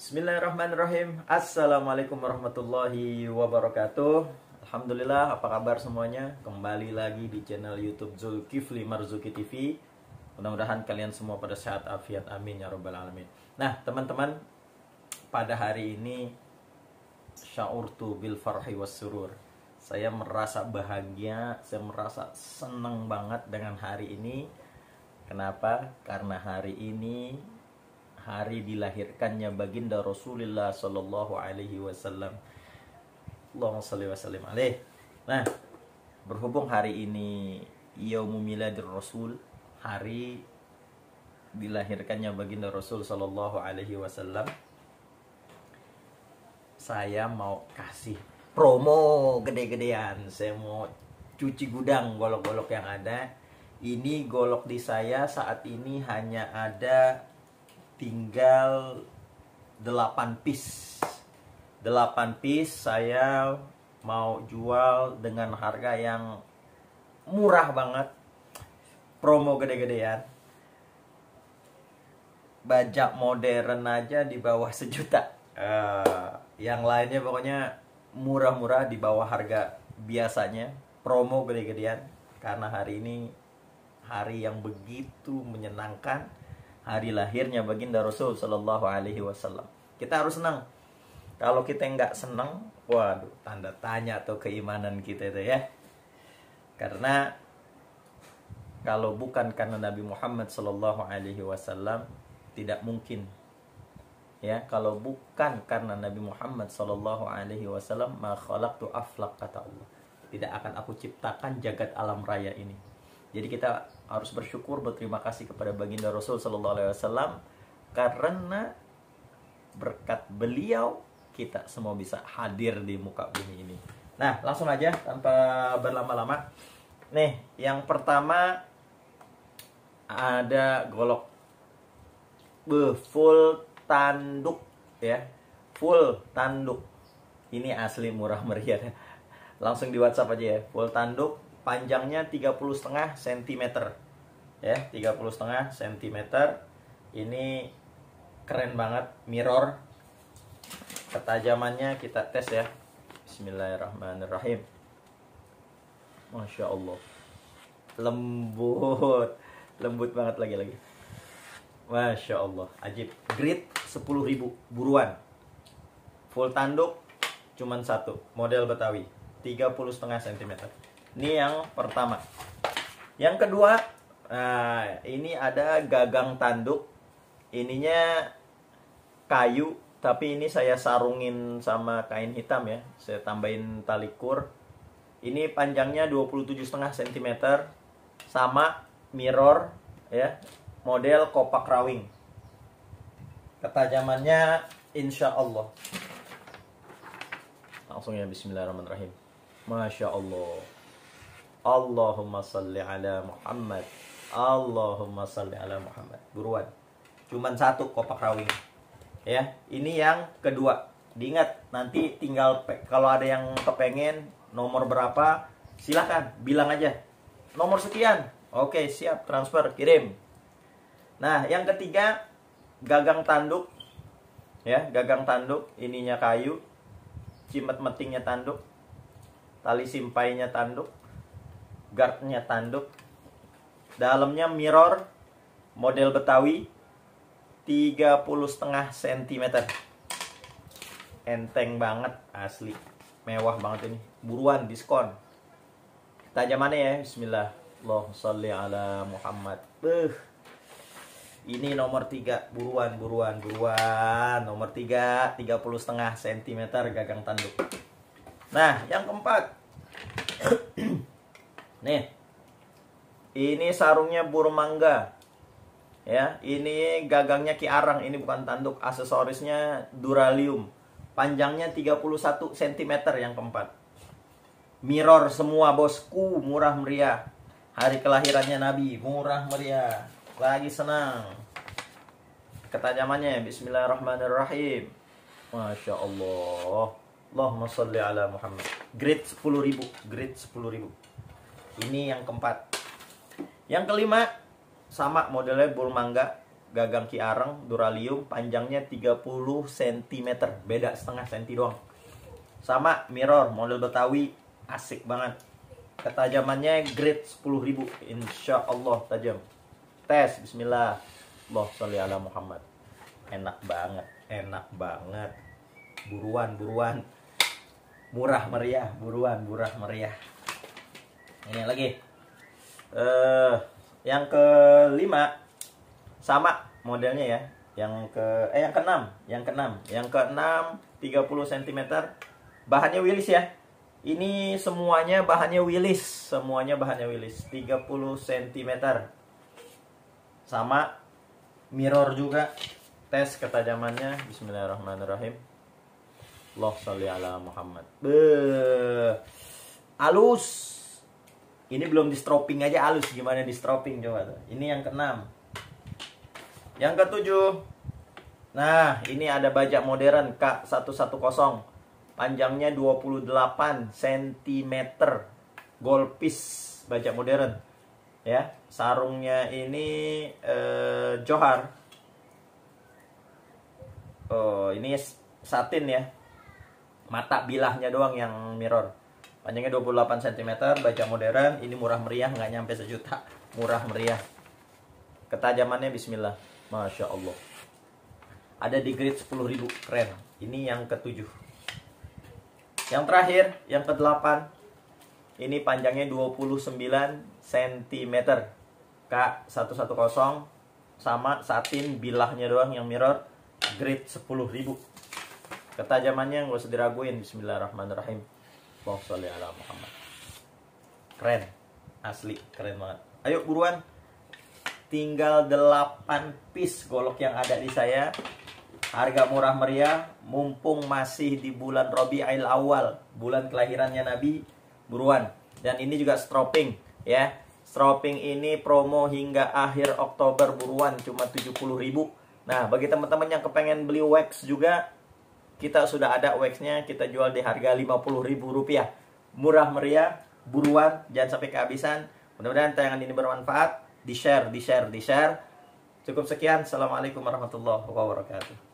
Bismillahirrahmanirrahim. Assalamualaikum warahmatullahi wabarakatuh. Alhamdulillah, apa kabar semuanya? Kembali lagi di channel YouTube Zulkifli Marzuki TV. Mudah-mudahan kalian semua pada sehat afiat, amin ya rabbal alamin. Nah teman-teman, pada hari ini sya'urtu bil farhi was surur. Saya merasa bahagia, saya merasa senang banget dengan hari ini. Kenapa? Karena hari ini hari dilahirkannya baginda Rasulullah Sallallahu Alaihi Wasallam. Allahumma salli wa sallim alaih. Nah, berhubung hari ini Yaumu Miladir Rasul, hari dilahirkannya baginda Rasul Sallallahu Alaihi Wasallam, saya mau kasih promo gede-gedean. Saya mau cuci gudang golok-golok yang ada. Ini golok di saya saat ini hanya ada tinggal 8 piece. 8 piece saya mau jual dengan harga yang murah banget. Promo gede-gedean. Bajak modern aja di bawah 1 juta. Yang lainnya pokoknya murah-murah di bawah harga biasanya. Promo gede-gedean. Karena hari ini hari yang begitu menyenangkan, hari lahirnya baginda Rasul Sallallahu Alaihi Wasallam. Kita harus senang. Kalau kita nggak senang, waduh, tanda tanya tuh keimanan kita itu ya. Karena kalau bukan karena Nabi Muhammad Sallallahu Alaihi Wasallam, tidak mungkin. Ya, kalau bukan karena Nabi Muhammad Sallallahu Alaihi Wasallam, ma khalaqtu aflaq, kata Allah. Tidak akan aku ciptakan jagat alam raya ini. Jadi kita harus bersyukur, berterima kasih kepada baginda Rasul Sallallahu Alaihi Wasallam, karena berkat beliau kita semua bisa hadir di muka bumi ini. Nah, langsung aja tanpa berlama-lama. Nih, yang pertama ada golok full tanduk ya, full tanduk. Ini asli murah meriah. Langsung di WhatsApp aja ya, full tanduk. Panjangnya 30,5 cm ya, 30,5 cm. Ini keren banget, mirror. Ketajamannya kita tes ya. Bismillahirrahmanirrahim. Masya Allah, lembut banget lagi. Masya Allah, ajib. Grid 10.000, buruan. Full tanduk cuman satu, model Betawi, 30,5 cm. Ini yang pertama. Yang kedua, nah, ini ada gagang tanduk. Ininya kayu, tapi ini saya sarungin sama kain hitam ya. Saya tambahin tali kur. Ini panjangnya 27,5 cm. Sama mirror ya, model kopak rawing. Ketajamannya insya Allah. Langsung ya, bismillahirrahmanirrahim. Masya Allah. Allahumma salli ala Muhammad. Allahumma salli ala Muhammad. Buruan. Cuman satu kopak rawing. Ya, ini yang kedua. Diingat, nanti tinggal kalau ada yang kepengen nomor berapa, silakan bilang aja. Nomor sekian. Oke, siap, transfer, kirim. Nah, yang ketiga gagang tanduk. Ya, gagang tanduk, ininya kayu. Cimet metingnya tanduk. Tali simpainya tanduk. Guardnya tanduk. Dalamnya mirror, model Betawi, 30,5 cm. Enteng banget, asli mewah banget ini. Buruan, diskon. Tajamannya ya, bismillah. Allahumma sholli ala Muhammad. Ini nomor 3, buruan. Nomor 3, 30,5 cm gagang tanduk. Nah, yang keempat. Nih, ini sarungnya burung mangga ya. Ini gagangnya Ki Arang. Ini bukan tanduk, aksesorisnya Duralium. Panjangnya 31 cm yang keempat. Mirror semua bosku, murah meriah. Hari kelahirannya Nabi, murah meriah. Lagi senang. Ketajamannya bismillahirrahmanirrahim. Masya Allah. Allahumma sholli ala Muhammad. Grade 10.000, grade 10.000. Ini yang keempat. Yang kelima sama modelnya burung mangga, gagang Ki Areng Duralium, panjangnya 30 cm, beda setengah senti doang. Sama mirror model Betawi, asik banget. Ketajamannya grade 10.000, insya Allah tajam. Tes, bismillah. Allahumma sholli ala Muhammad. Enak banget, enak banget. Buruan, buruan. Murah meriah, buruan, murah meriah. Ini lagi. Yang kelima sama modelnya ya. Yang keenam 30 cm. Bahannya Willis ya. Ini semuanya bahannya Willis, 30 cm. Sama mirror juga. Tes ketajamannya, bismillahirrahmanirrahim. Allahumma sholli ala Muhammad. Halus. Ini belum di stropping aja halus, gimana di stropping coba tuh. Ini yang keenam. Yang ketujuh. Nah, ini ada bajak modern K110. Panjangnya 28 cm. Gold piece bajak modern. Ya, sarungnya ini johar. Oh, ini satin ya. Mata bilahnya doang yang mirror. Panjangnya 28 cm, bajak modern. Ini murah meriah, nggak nyampe sejuta. Murah meriah. Ketajamannya bismillah. Masya Allah. Ada di grade 10.000, keren. Ini yang ketujuh. Yang terakhir, yang ke-8. Ini panjangnya 29 cm. K110. Sama satin, bilahnya doang yang mirror. Grade 10.000. Ketajamannya nggak usah diraguin. Bismillahirrahmanirrahim. Allahumma sholli ala Muhammad. Keren. Asli, keren banget. Ayo buruan. Tinggal 8 piece golok yang ada di saya. Harga murah meriah, mumpung masih di bulan Rabiul Awal, bulan kelahirannya Nabi. Buruan. Dan ini juga stropping ya. Stropping ini promo hingga akhir Oktober, buruan, cuma 70.000. Nah, bagi teman-teman yang kepengen beli wax juga, kita sudah ada waxnya, kita jual di harga Rp50.000. Murah meriah, buruan, jangan sampai kehabisan. Mudah-mudahan tayangan ini bermanfaat. Di share. Cukup sekian. Assalamualaikum warahmatullahi wabarakatuh.